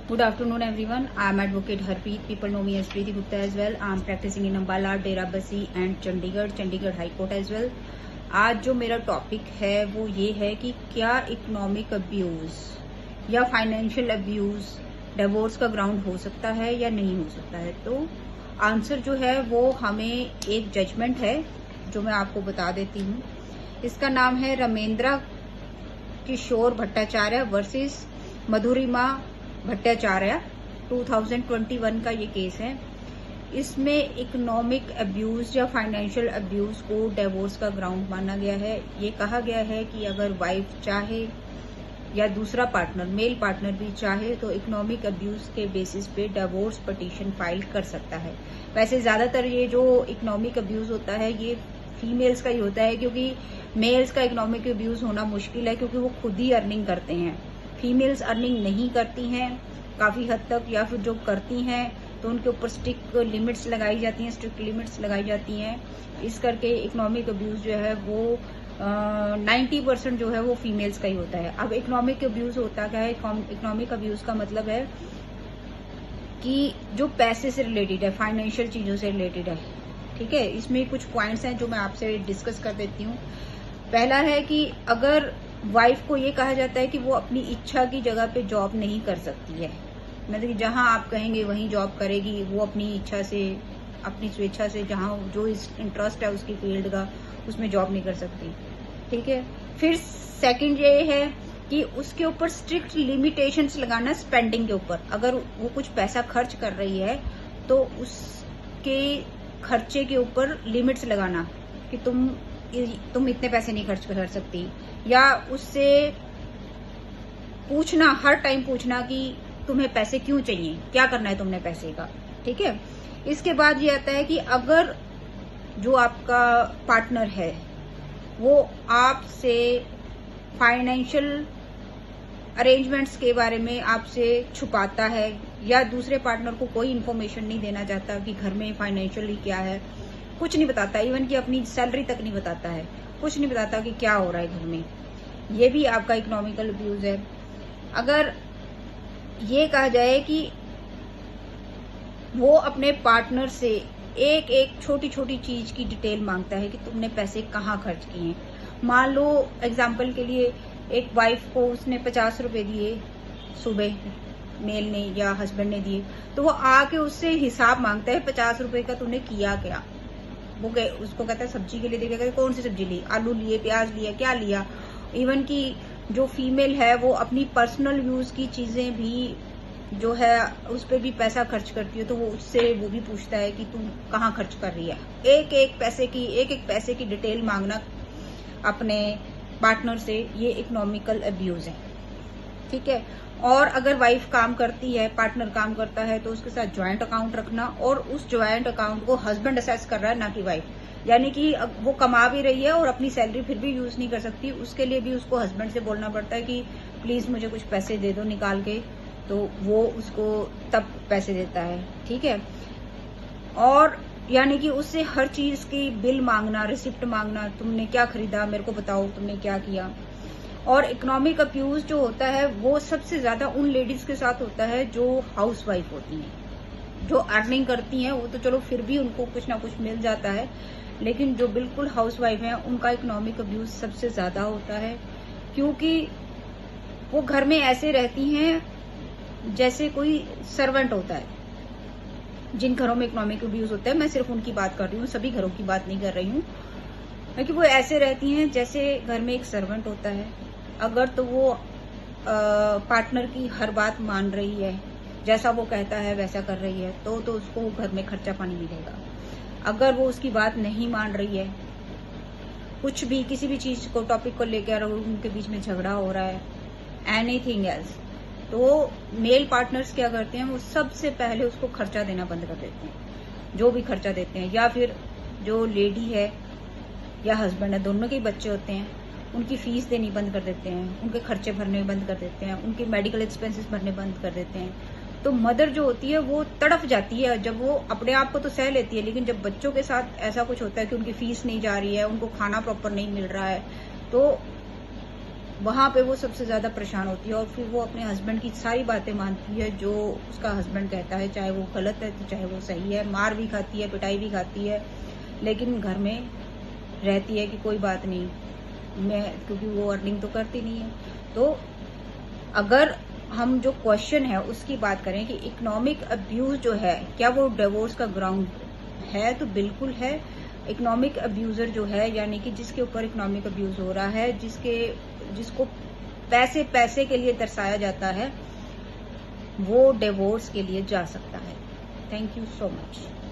Good afternoon, everyone. I am Advocate Harpreet. People know me as Preeti Gupta as well. I am practicing in Ambala, Derabassi and Chandigarh High Court as well. आज जो मेरा topic है वो ये है कि क्या economic abuse या फाइनेंशियल अब्यूज डिवोर्स का ग्राउंड हो सकता है या नहीं हो सकता है। तो आंसर जो है वो हमें एक जजमेंट है जो मैं आपको बता देती हूँ। इसका नाम है रमेंद्र किशोर भट्टाचार्य वर्सेस मधुरिमा भट्टाचार्य 2021 का ये केस है। इसमें इकोनॉमिक अब्यूज या फाइनेंशियल अब्यूज को डिवोर्स का ग्राउंड माना गया है। ये कहा गया है कि अगर वाइफ चाहे या दूसरा पार्टनर मेल पार्टनर भी चाहे तो इकोनॉमिक अब्यूज के बेसिस पे डिवोर्स पिटीशन फाइल कर सकता है। वैसे ज्यादातर ये जो इकोनॉमिक अब्यूज होता है ये फीमेल्स का ही होता है, क्योंकि मेल्स का इकोनॉमिक अब्यूज होना मुश्किल है क्योंकि वो खुद ही अर्निंग करते हैं। फीमेल्स अर्निंग नहीं करती हैं काफी हद तक, या फिर जो करती हैं तो उनके ऊपर स्ट्रिक्ट लिमिट्स लगाई जाती हैं। इस करके इकोनॉमिक अब्यूज जो है वो 90% जो है वो फीमेल्स का ही होता है। अब इकोनॉमिक अब्यूज होता क्या है? इकोनॉमिक अब्यूज का मतलब है कि जो पैसे से रिलेटेड है, फाइनेंशियल चीजों से रिलेटेड है। ठीक है, इसमें कुछ पॉइंट्स हैं जो मैं आपसे डिस्कस कर देती हूँ। पहला है कि अगर वाइफ को ये कहा जाता है कि वो अपनी इच्छा की जगह पे जॉब नहीं कर सकती है, मतलब कि जहां आप कहेंगे वहीं जॉब करेगी, वो अपनी इच्छा से अपनी स्वेच्छा से जहां जो इंटरेस्ट है उसकी फील्ड का उसमें जॉब नहीं कर सकती। ठीक है, फिर सेकंड ये है कि उसके ऊपर स्ट्रिक्ट लिमिटेशंस लगाना स्पेंडिंग के ऊपर। अगर वो कुछ पैसा खर्च कर रही है तो उसके खर्चे के ऊपर लिमिट्स लगाना कि तुम इतने पैसे नहीं खर्च कर सकती, या उससे पूछना, हर टाइम पूछना कि तुम्हें पैसे क्यों चाहिए, क्या करना है तुमने पैसे का। ठीक है, इसके बाद ये आता है कि अगर जो आपका पार्टनर है वो आपसे फाइनेंशियल अरेंजमेंट्स के बारे में आपसे छुपाता है या दूसरे पार्टनर को कोई इन्फॉर्मेशन नहीं देना चाहता कि घर में फाइनेंशियली क्या है, कुछ नहीं बताता, इवन कि अपनी सैलरी तक नहीं बताता है, कुछ नहीं बताता कि क्या हो रहा है घर में, ये भी आपका इकोनॉमिकल अब्यूज है। अगर ये कहा जाए कि वो अपने पार्टनर से एक एक छोटी छोटी चीज की डिटेल मांगता है कि तुमने पैसे कहाँ खर्च किए हैं। मान लो एग्जाम्पल के लिए एक वाइफ को उसने 50 रुपए दिए सुबह, मेल ने या हस्बैंड ने दिए, तो वो आके उससे हिसाब मांगता है 50 रुपए का तूने किया क्या। वो उसको कहता है सब्जी के लिए देखेगा, कौन सी सब्जी ली, आलू लिए, प्याज लिया, क्या लिया। इवन की जो फीमेल है वो अपनी पर्सनल यूज की चीजें भी जो है उस पर भी पैसा खर्च करती है, तो वो उससे वो भी पूछता है कि तू कहाँ खर्च कर रही है। एक एक पैसे की डिटेल मांगना अपने पार्टनर से, ये इकोनॉमिकल अब्यूज है। ठीक है, और अगर वाइफ काम करती है, पार्टनर काम करता है, तो उसके साथ ज्वाइंट अकाउंट रखना, और उस ज्वाइंट अकाउंट को हस्बैंड असेस कर रहा है ना कि वाइफ, यानी कि वो कमा भी रही है और अपनी सैलरी फिर भी यूज नहीं कर सकती, उसके लिए भी उसको हस्बैंड से बोलना पड़ता है कि प्लीज मुझे कुछ पैसे दे दो निकाल के, तो वो उसको तब पैसे देता है। ठीक है, और यानी कि उससे हर चीज की बिल मांगना, रिसिप्ट मांगना, तुमने क्या खरीदा मेरे को बताओ, तुमने क्या किया। और इकोनॉमिक अब्यूज जो होता है वो सबसे ज्यादा उन लेडीज के साथ होता है जो हाउस वाइफ होती हैं। जो अर्निंग करती हैं वो तो चलो फिर भी उनको कुछ ना कुछ मिल जाता है, लेकिन जो बिल्कुल हाउस वाइफ हैं उनका इकोनॉमिक अब्यूज सबसे ज्यादा होता है, क्योंकि वो घर में ऐसे रहती हैं जैसे कोई सर्वेंट होता है। जिन घरों में इकोनॉमिक अब्यूज होता है, मैं सिर्फ उनकी बात कर रही हूँ, सभी घरों की बात नहीं कर रही हूँ, क्योंकि वो ऐसे रहती हैं जैसे घर में एक सर्वेंट होता है। अगर तो वो पार्टनर की हर बात मान रही है, जैसा वो कहता है वैसा कर रही है, तो उसको घर में खर्चा पानी मिलेगा। अगर वो उसकी बात नहीं मान रही है, कुछ भी किसी भी चीज को टॉपिक को लेकर उनके बीच में झगड़ा हो रहा है, एनीथिंग एल्स, तो मेल पार्टनर्स क्या करते हैं, वो सबसे पहले उसको खर्चा देना बंद कर देते हैं, जो भी खर्चा देते हैं। या फिर जो लेडी है या हस्बैंड है, दोनों के बच्चे होते हैं, उनकी फीस देनी बंद कर देते हैं, उनके खर्चे भरने बंद कर देते हैं, उनके मेडिकल एक्सपेंसेस भरने बंद कर देते हैं। तो मदर जो होती है वो तड़फ जाती है, जब वो अपने आप को तो सह लेती है, लेकिन जब बच्चों के साथ ऐसा कुछ होता है कि उनकी फीस नहीं जा रही है, उनको खाना प्रॉपर नहीं मिल रहा है, तो वहां पे वो सबसे ज्यादा परेशान होती है और फिर वो अपने हस्बैंड की सारी बातें मानती है जो उसका हस्बैंड कहता है, चाहे वो गलत है तो चाहे वो सही है। मार भी खाती है, पिटाई भी खाती है, लेकिन घर में रहती है कि कोई बात नहीं, मैं, क्योंकि वो अर्निंग तो करती नहीं है। तो अगर हम जो क्वेश्चन है उसकी बात करें कि इकोनॉमिक अब्यूज जो है क्या वो डिवोर्स का ग्राउंड है, तो बिल्कुल है। इकोनॉमिक अब्यूजर जो है, यानी कि जिसके ऊपर इकोनॉमिक अब्यूज हो रहा है, जिसको पैसे के लिए दर्शाया जाता है, वो डिवोर्स के लिए जा सकता है। Thank you so much.